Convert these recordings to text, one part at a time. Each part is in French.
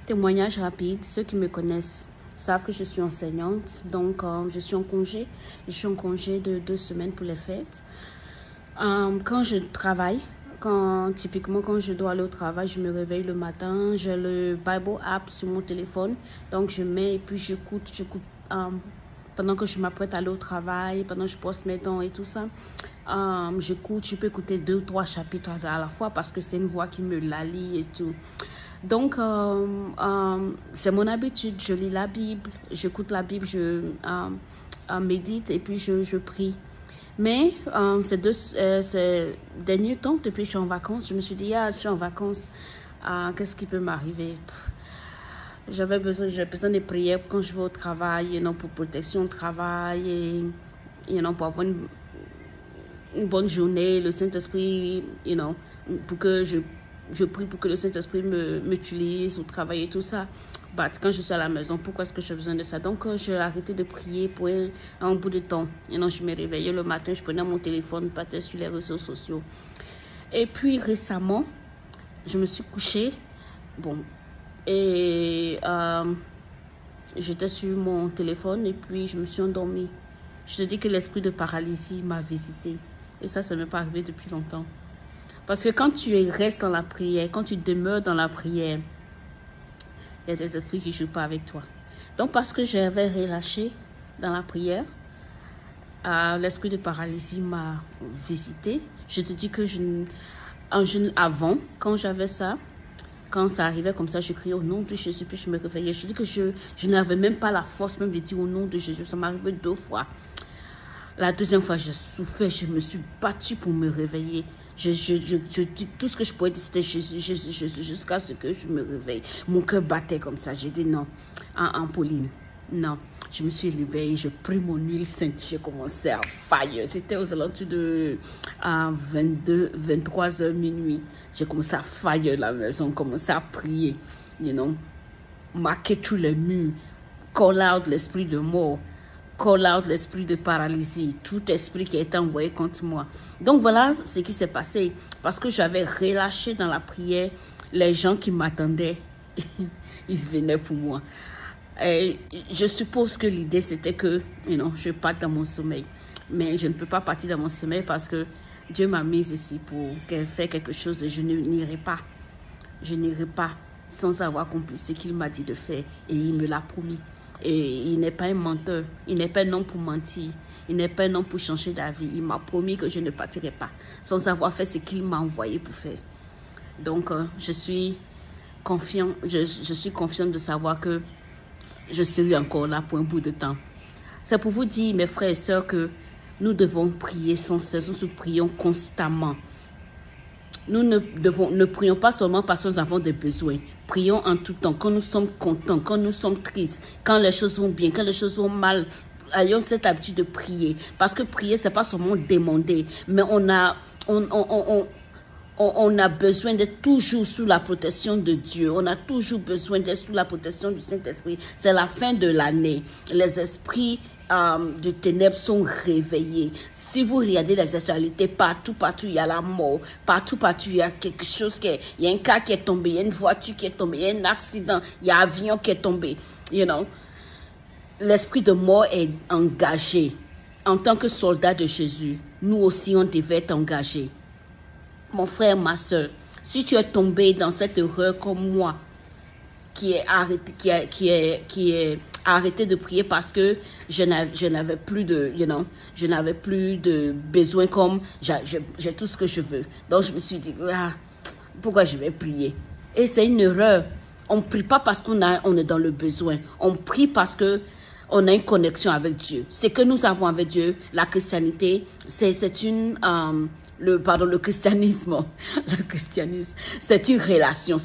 Témoignage rapide. Ceux qui me connaissent savent que je suis enseignante. Donc, je suis en congé. Je suis en congé de 2 semaines pour les fêtes. Quand je travaille, typiquement quand je dois aller au travail, je me réveille le matin. J'ai le Bible app sur mon téléphone. Donc, je mets et puis j'écoute pendant que je m'apprête à aller au travail, pendant que je brosse mes dents et tout ça. J'écoute, je peux écouter 2 ou 3 chapitres à la fois parce que c'est une voix qui me la lit et tout. Donc, c'est mon habitude. Je lis la Bible, j'écoute la Bible, je médite et puis je prie. Mais ces derniers temps, depuis que je suis en vacances, je me suis dit, je suis en vacances, qu'est-ce qui peut m'arriver? J'ai besoin de prières quand je vais au travail, pour protection au travail, et pour avoir une bonne journée, le Saint-Esprit, pour que je prie pour que le Saint-Esprit m'utilise au travail et tout ça. Quand je suis à la maison, pourquoi est-ce que j'ai besoin de ça? Donc, j'ai arrêté de prier pour un bout de temps. Je me réveillais le matin, je prenais mon téléphone, partais sur les réseaux sociaux. Et puis, récemment, je me suis couchée. Et j'étais sur mon téléphone et puis je me suis endormie. Je te dis que l'esprit de paralysie m'a visité. Et ça m'est pas arrivé depuis longtemps. Parce que quand tu restes dans la prière, quand tu demeures dans la prière, il y a des esprits qui ne jouent pas avec toi. Donc, parce que j'avais relâché dans la prière, l'esprit de paralysie m'a visité. Je te dis que avant, quand j'avais ça, quand ça arrivait comme ça, je criais au nom de Jésus, puis je me réveillais. Je dis que je n'avais même pas la force même de dire au nom de Jésus. Ça m'est arrivé 2 fois. La deuxième fois, j'ai souffert, je me suis battue pour me réveiller. Je dis tout ce que je pouvais dire, c'était Jésus, Jésus, Jésus, jusqu'à ce que je me réveille. Mon cœur battait comme ça. J'ai dit non, Pauline, non. Je me suis réveillée, je pris mon huile sainte, j'ai commencé à faillir. C'était aux alentours de 23 h minuit. J'ai commencé à faillir la maison, commencé à prier, marquer tous les murs, call out l'esprit de mort. Call out l'esprit de paralysie, tout esprit qui a été envoyé contre moi. Donc voilà ce qui s'est passé. Parce que j'avais relâché dans la prière, les gens qui m'attendaient, ils venaient pour moi. Et je suppose que l'idée c'était que, je parte dans mon sommeil. Mais je ne peux pas partir dans mon sommeil parce que Dieu m'a mise ici pour faire quelque chose et je n'irai pas. Je n'irai pas sans avoir accompli ce qu'il m'a dit de faire et il me l'a promis. Et il n'est pas un menteur, il n'est pas un homme pour mentir, il n'est pas un homme pour changer d'avis. Il m'a promis que je ne partirai pas sans avoir fait ce qu'il m'a envoyé pour faire. Donc, je suis confiante de savoir que je serai encore là pour un bout de temps. C'est pour vous dire, mes frères et sœurs, que nous devons prier sans cesse, nous prions constamment. Nous ne prions pas seulement parce que nous avons des besoins. Prions en tout temps, quand nous sommes contents, quand nous sommes tristes, quand les choses vont bien, quand les choses vont mal. Ayons cette habitude de prier. Parce que prier, ce n'est pas seulement demander, mais on a besoin d'être toujours sous la protection de Dieu. On a toujours besoin d'être sous la protection du Saint-Esprit. C'est la fin de l'année. Les esprits de ténèbres sont réveillés. Si vous regardez les actualités, partout, il y a la mort. Partout, il y a quelque chose il y a un cas qui est tombé, il y a une voiture qui est tombée, il y a un accident, il y a un avion qui est tombé. L'esprit de mort est engagé. En tant que soldat de Jésus, nous aussi, on devait être engagés. Mon frère, ma soeur, si tu es tombé dans cette erreur comme moi, qui est arrêté de prier parce que je n'avais plus de besoin, comme j'ai tout ce que je veux. Donc je me suis dit, pourquoi je vais prier? Et c'est une erreur. On ne prie pas parce qu'on est dans le besoin. On prie parce que on a une connexion avec Dieu. Ce que nous avons avec Dieu, la christianité, le christianisme, c'est une relation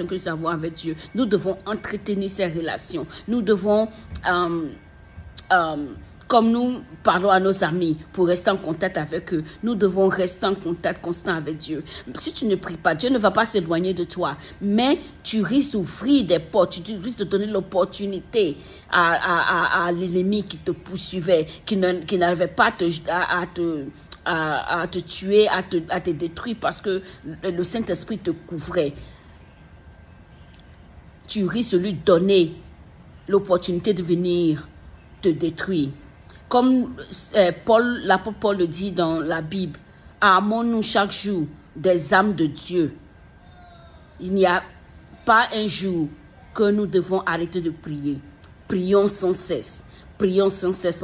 que nous avons avec Dieu. Nous devons entretenir ces relations. Nous devons, comme nous parlons à nos amis pour rester en contact avec eux, nous devons rester en contact constant avec Dieu. Si tu ne pries pas, Dieu ne va pas s'éloigner de toi, mais tu risques d'ouvrir des portes, tu risques de donner l'opportunité à l'ennemi qui te poursuivait, qui n'arrivait pas à te tuer, à te détruire parce que le Saint-Esprit te couvrait. tu risques de lui donner l'opportunité de venir te détruire. Comme l'apôtre Paul le dit dans la Bible, armons-nous chaque jour des âmes de Dieu. Il n'y a pas un jour que nous devons arrêter de prier. Prions sans cesse. Prions sans cesse,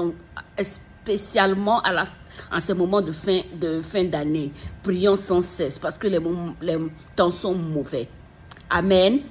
spécialement en ces moments de fin d'année. Prions sans cesse parce que les temps sont mauvais. Amen.